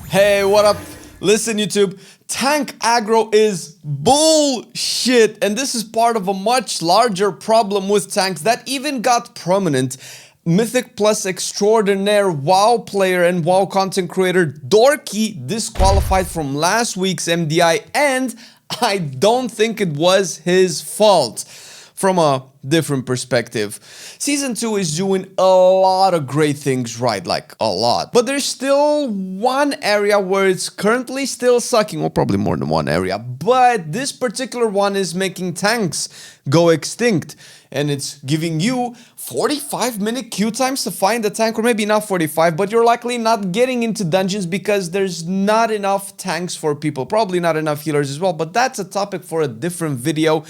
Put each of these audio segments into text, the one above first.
Hey, what up? Listen, YouTube, tank aggro is bullshit, and this is part of a much larger problem with tanks that even got prominent. Mythic Plus extraordinaire WoW player and WoW content creator Dorky disqualified from last week's MDI, and I don't think it was his fault. From a different perspective, Season 2 is doing a lot of great things right, like a lot. But there's still one area where it's currently still sucking, well, probably more than one area, but this particular one is making tanks go extinct. And it's giving you 45-minute queue times to find the tank, or maybe not 45, but you're likely not getting into dungeons because there's not enough tanks for people, probably not enough healers as well, but that's a topic for a different video.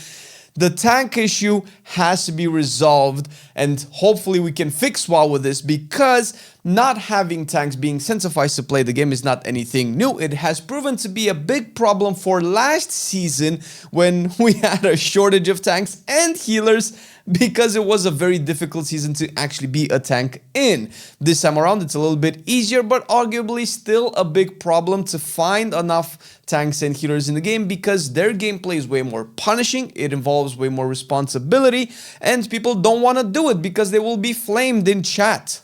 The tank issue has to be resolved, and hopefully we can fix WoW with this, because not having tanks being incentivized to play the game is not anything new. It has proven to be a big problem for last season when we had a shortage of tanks and healers, because it was a very difficult season to actually be a tank in. This time around it's a little bit easier, but arguably still a big problem to find enough tanks and healers in the game, because their gameplay is way more punishing, it involves way more responsibility, and people don't want to do it because they will be flamed in chat.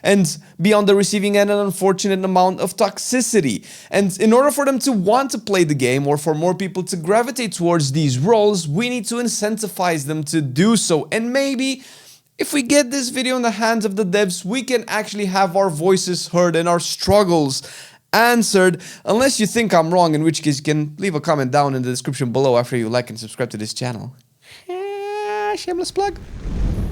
And be on the receiving end an unfortunate amount of toxicity. And in order for them to want to play the game, or for more people to gravitate towards these roles, we need to incentivize them to do so. And maybe if we get this video in the hands of the devs, we can actually have our voices heard and our struggles answered, unless you think I'm wrong, in which case you can leave a comment down in the description below after you like and subscribe to this channel. Shameless plug.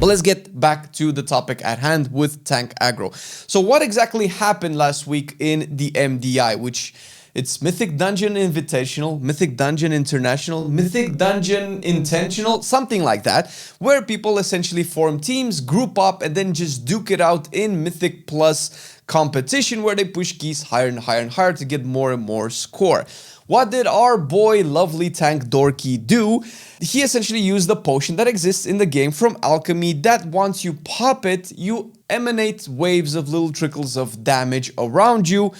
But let's get back to the topic at hand with tank aggro. So what exactly happened last week in the MDI, which it's Mythic Dungeon Invitational, Mythic Dungeon International, Mythic Dungeon Intentional, something like that, where people essentially form teams, group up, and then just duke it out in Mythic Plus competition, where they push keys higher and higher and higher to get more and more score. What did our boy lovely tank Dorky do? He essentially used the potion that exists in the game from alchemy that once you pop it, you emanate waves of little trickles of damage around you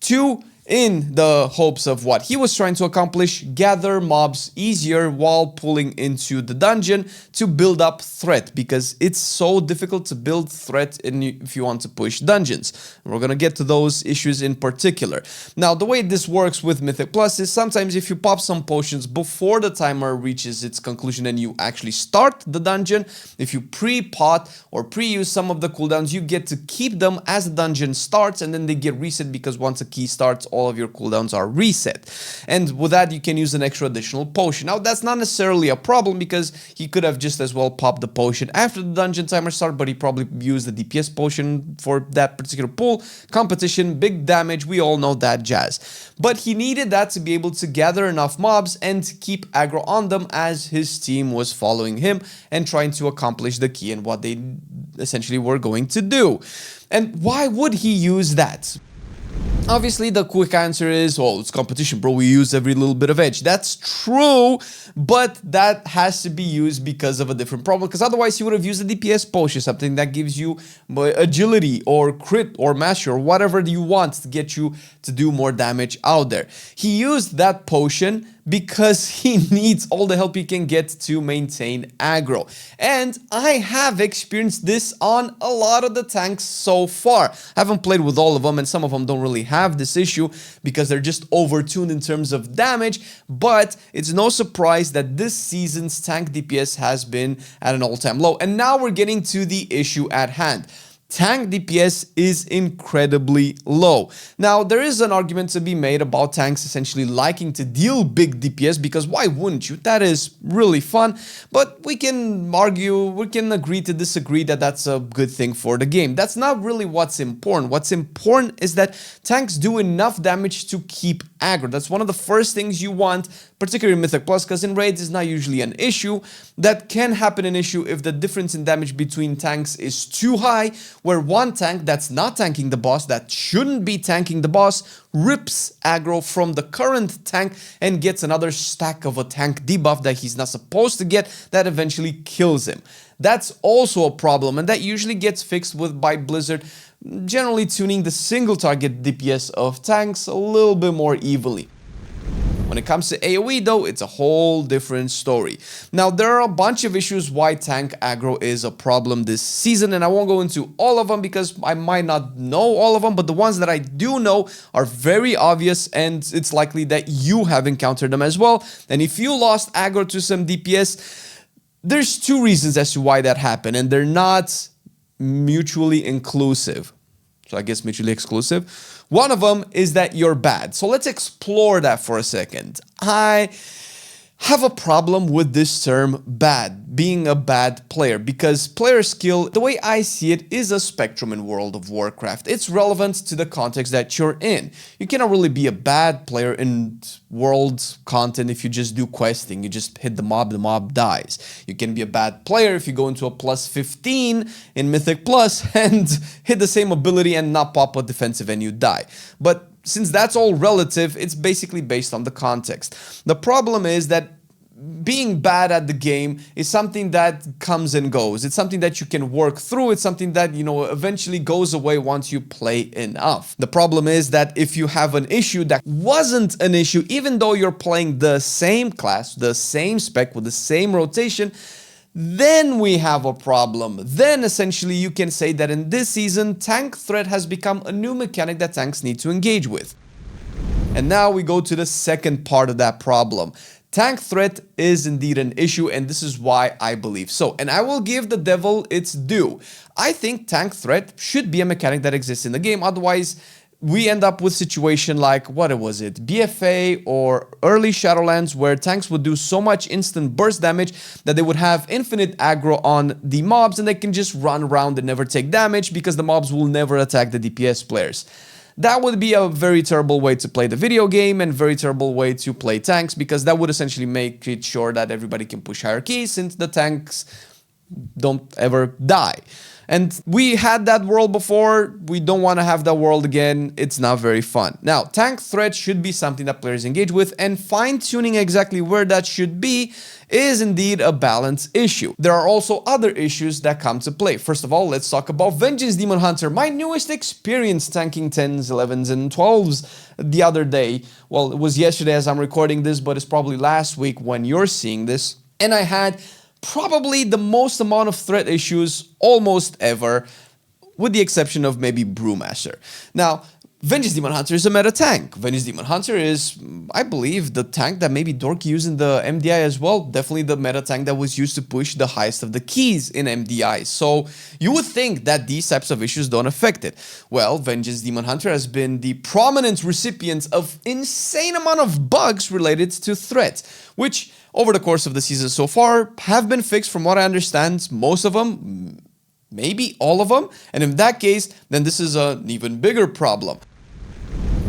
to, in the hopes of what he was trying to accomplish, gather mobs easier while pulling into the dungeon to build up threat, because it's so difficult to build threat if you want to push dungeons. And we're gonna get to those issues in particular. Now, the way this works with Mythic Plus is sometimes if you pop some potions before the timer reaches its conclusion and you actually start the dungeon, if you pre-pot or pre-use some of the cooldowns, you get to keep them as the dungeon starts, and then they get reset, because once a key starts, all of your cooldowns are reset. And with that, you can use an extra additional potion. Now, that's not necessarily a problem, because he could have just as well popped the potion after the dungeon timer started, but he probably used the DPS potion for that particular pool. Competition, big damage, we all know that jazz. But he needed that to be able to gather enough mobs and keep aggro on them as his team was following him and trying to accomplish the key and what they essentially were going to do. And why would he use that? Obviously, the quick answer is, well, it's competition, bro. We use every little bit of edge. That's true, but that has to be used because of a different problem, because otherwise you would have used a DPS potion, something that gives you agility or crit or mastery or whatever you want to get you to do more damage out there. He used that potion because he needs all the help he can get to maintain aggro. And I have experienced this on a lot of the tanks so far. I haven't played with all of them, and some of them don't really have this issue because they're just overtuned in terms of damage, but it's no surprise that this season's tank DPS has been at an all-time low. And now we're getting to the issue at hand. Tank DPS is incredibly low. Now, there is an argument to be made about tanks essentially liking to deal big DPS, because why wouldn't you? That is really fun, but we can argue, we can agree to disagree that that's a good thing for the game. That's not really what's important. What's important is that tanks do enough damage to keep aggro. That's one of the first things you want, particularly in Mythic Plus, because in raids is not usually an issue. That can happen an issue if the difference in damage between tanks is too high, where one tank that's not tanking the boss, that shouldn't be tanking the boss, rips aggro from the current tank and gets another stack of a tank debuff that he's not supposed to get, that eventually kills him. That's also a problem, and that usually gets fixed by Blizzard generally tuning the single target DPS of tanks a little bit more evenly. When it comes to AoE though, it's a whole different story. Now, there are a bunch of issues why tank aggro is a problem this season, and I won't go into all of them because I might not know all of them, but the ones that I do know are very obvious, and it's likely that you have encountered them as well. And if you lost aggro to some DPS, there's two reasons as to why that happened, and they're not mutually inclusive. So I guess mutually exclusive. One of them is that you're bad. So let's explore that for a second. I have a problem with this term bad, being a bad player, because player skill, the way I see it, is a spectrum in World of Warcraft. It's relevant to the context that you're in. You cannot really be a bad player in world content if you just do questing, you just hit the mob dies. You can be a bad player if you go into a plus 15 in Mythic Plus and hit the same ability and not pop a defensive and you die. But since that's all relative, it's basically based on the context. The problem is that being bad at the game is something that comes and goes. It's something that you can work through. It's something that, you know, eventually goes away once you play enough. The problem is that if you have an issue that wasn't an issue, even though you're playing the same class, the same spec with the same rotation, then we have a problem. Then essentially you can say that in this season, tank threat has become a new mechanic that tanks need to engage with. And now we go to the second part of that problem. Tank threat is indeed an issue, and this is why I believe so. And I will give the devil its due. I think tank threat should be a mechanic that exists in the game, otherwise we end up with situation like, what was it, BFA or early Shadowlands, where tanks would do so much instant burst damage that they would have infinite aggro on the mobs and they can just run around and never take damage because the mobs will never attack the DPS players. That would be a very terrible way to play the video game and very terrible way to play tanks, because that would essentially make it sure that everybody can push higher keys since the tanks don't ever die. And we had that world before, we don't want to have that world again, it's not very fun. Now, tank threat should be something that players engage with, and fine-tuning exactly where that should be is indeed a balance issue. There are also other issues that come to play. First of all, let's talk about Vengeance Demon Hunter, my newest experience tanking 10s, 11s, and 12s the other day. Well, it was yesterday as I'm recording this, but it's probably last week when you're seeing this. And I had probably the most amount of threat issues almost ever, with the exception of maybe Brewmaster. Now, Vengeance Demon Hunter is a meta tank. Vengeance Demon Hunter is, I believe, the tank that maybe Dorky used in the MDI as well. Definitely the meta tank that was used to push the highest of the keys in MDI. So you would think that these types of issues don't affect it. Well, Vengeance Demon Hunter has been the prominent recipient of insane amount of bugs related to threat, which over the course of the season so far have been fixed from what I understand, most of them, maybe all of them. And in that case, then this is an even bigger problem.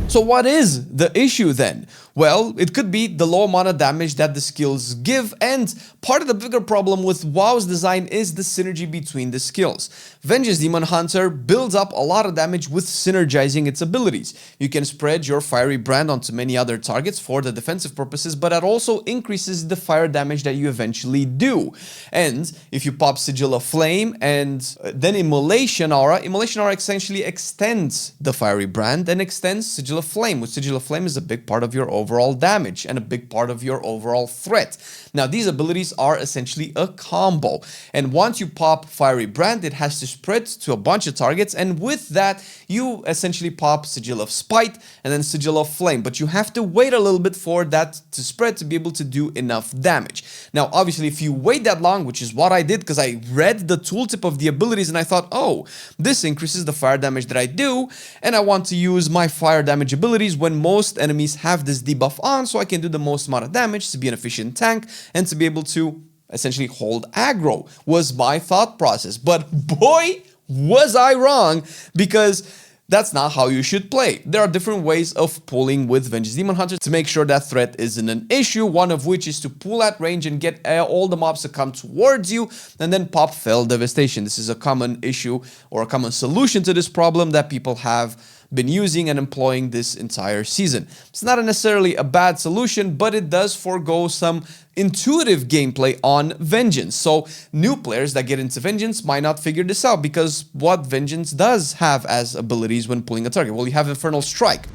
So what is the issue then? Well, it could be the low amount of damage that the skills give, and part of the bigger problem with WoW's design is the synergy between the skills. Vengeance Demon Hunter builds up a lot of damage with synergizing its abilities. You can spread your fiery brand onto many other targets for the defensive purposes, but that also increases the fire damage that you eventually do. And if you pop Sigil of Flame and then Immolation Aura essentially extends the fiery brand and extends Sigil of Flame, which Sigil of Flame is a big part of your overall damage and a big part of your overall threat. Now, these abilities are essentially a combo, and once you pop Fiery Brand, it has to spread to a bunch of targets, and with that, you essentially pop Sigil of Spite and then Sigil of Flame, but you have to wait a little bit for that to spread to be able to do enough damage. Now, obviously, if you wait that long, which is what I did because I read the tooltip of the abilities and I thought, oh, this increases the fire damage that I do, and I want to use my fire damage abilities when most enemies have this debuff on, so I can do the most amount of damage to be an efficient tank and to be able to essentially hold aggro, was my thought process. But boy, was I wrong, because that's not how you should play. There are different ways of pulling with Vengeance Demon Hunter to make sure that threat isn't an issue, one of which is to pull at range and get all the mobs to come towards you and then pop Fell Devastation. This is a common issue or a common solution to this problem that people have been using and employing this entire season. It's not necessarily a bad solution, but it does forego some intuitive gameplay on Vengeance. So new players that get into Vengeance might not figure this out, because what Vengeance does have as abilities when pulling a target? Well, you have Infernal Strike.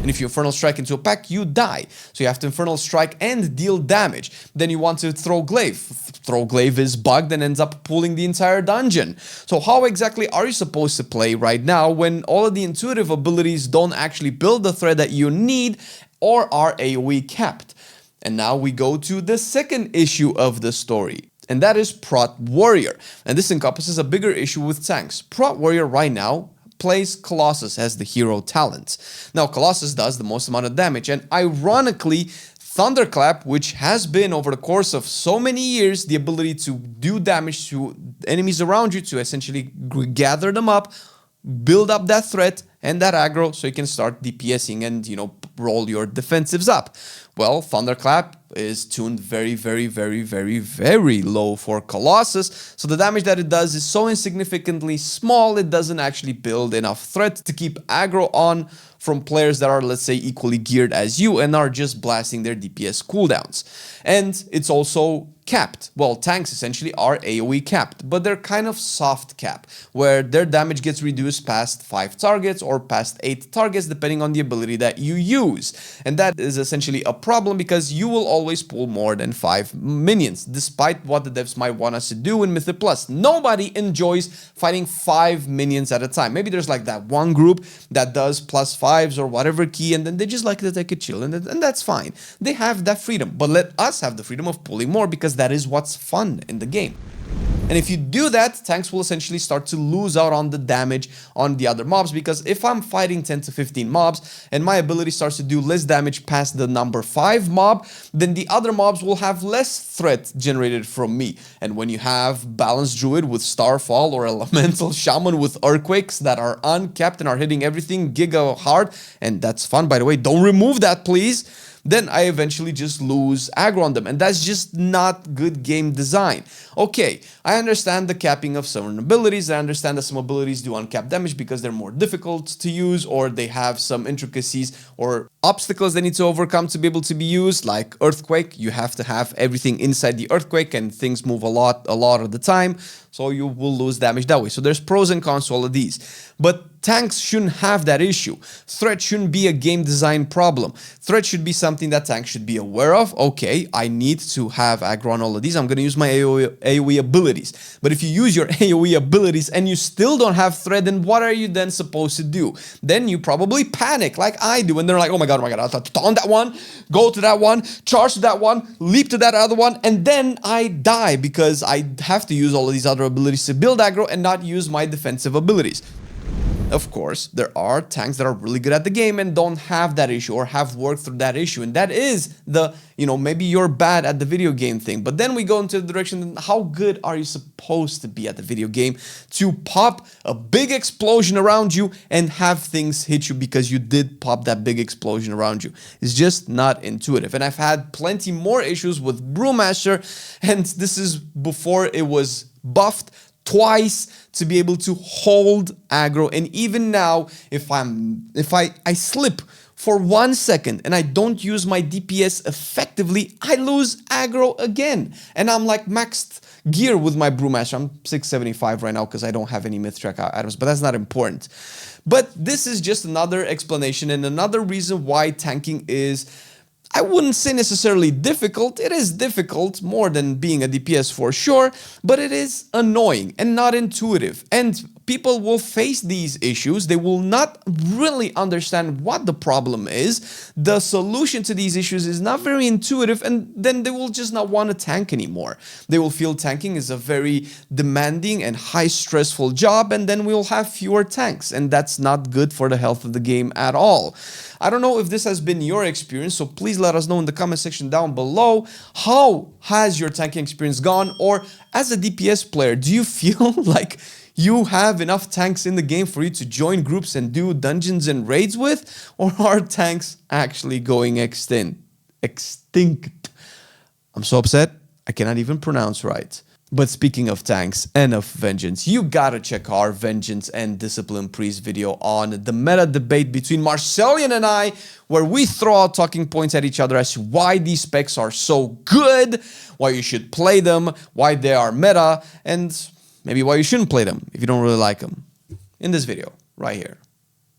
And if you Infernal Strike into a pack, you die. So you have to Infernal Strike and deal damage. Then you want to throw Glaive. Throw Glaive is bugged and ends up pulling the entire dungeon. So how exactly are you supposed to play right now when all of the intuitive abilities don't actually build the threat that you need or are AoE capped? And now we go to the second issue of the story, and that is Prot Warrior. And this encompasses a bigger issue with tanks. Prot Warrior right now plays Colossus as the hero talent. Now, Colossus does the most amount of damage, and ironically, Thunderclap, which has been over the course of so many years the ability to do damage to enemies around you, to essentially gather them up, build up that threat and that aggro so you can start DPSing and, you know, roll your defensives up. Well, Thunderclap is tuned very, very, very, very, very low for Colossus, so the damage that it does is so insignificantly small, it doesn't actually build enough threat to keep aggro on from players that are, let's say, equally geared as you and are just blasting their DPS cooldowns. And it's also capped. Well, tanks essentially are AoE capped, but they're kind of soft cap, where their damage gets reduced past 5 targets or past 8 targets, depending on the ability that you use. And that is essentially a problem, because you will always pull more than 5 minions, despite what the devs might want us to do in Mythic Plus. Nobody enjoys fighting 5 minions at a time. Maybe there's like that one group that does +5s or whatever key, and then they just like to take a chill, and that's fine. They have that freedom, but let us have the freedom of pulling more, because that is what's fun in the game. And if you do that, tanks will essentially start to lose out on the damage on the other mobs, because if I'm fighting 10 to 15 mobs and my ability starts to do less damage past the number 5 mob, then the other mobs will have less threat generated from me. And when you have Balanced Druid with Starfall or Elemental Shaman with Earthquakes that are uncapped and are hitting everything giga hard, and that's fun, by the way, don't remove that, please, then I eventually just lose aggro on them, and that's just not good game design. Okay, I understand the capping of certain abilities, I understand that some abilities do uncapped damage because they're more difficult to use, or they have some intricacies or obstacles they need to overcome to be able to be used, like Earthquake. You have to have everything inside the Earthquake, and things move a lot of the time, so you will lose damage that way. So there's pros and cons to all of these. But tanks shouldn't have that issue. Threat shouldn't be a game design problem. Threat should be something that tanks should be aware of. Okay, I need to have aggro on all of these. I'm going to use my AoE abilities. But if you use your AoE abilities and you still don't have threat, then what are you then supposed to do? Then you probably panic like I do. And they're like, oh my god, I'll taunt that one, go to that one, charge to that one, leap to that other one, and then I die because I have to use all of these other abilities to build aggro and not use my defensive abilities. Of course, there are tanks that are really good at the game and don't have that issue or have worked through that issue. And that is the, maybe you're bad at the video game thing. But then we go into the direction, how good are you supposed to be at the video game to pop a big explosion around you and have things hit you because you did pop that big explosion around you? It's just not intuitive. And I've had plenty more issues with Brewmaster, and this is before it was buffed twice to be able to hold aggro. And even now, if I slip for 1 second and I don't use my DPS effectively, I lose aggro again. And I'm like maxed gear with my Brewmaster. I'm 675 right now because I don't have any myth track items, but that's not important. But this is just another explanation and another reason why tanking is, I wouldn't say necessarily difficult. It is difficult, more than being a DPS for sure, but it is annoying and not intuitive. And people will face these issues. They will not really understand what the problem is. The solution to these issues is not very intuitive, and then they will just not want to tank anymore. They will feel tanking is a very demanding and high stressful job, and then we'll have fewer tanks, and that's not good for the health of the game at all. I don't know if this has been your experience, so please let us know in the comment section down below. How has your tanking experience gone? Or as a DPS player, do you feel like you have enough tanks in the game for you to join groups and do dungeons and raids with? Or are tanks actually going extinct? I'm so upset, I cannot even pronounce right. But speaking of tanks and of Vengeance, you gotta check our Vengeance and Discipline Priest video on the meta debate between Marcelian and I, where we throw out talking points at each other as to why these specs are so good, why you should play them, why they are meta, and maybe why you shouldn't play them if you don't really like them. In this video, right here.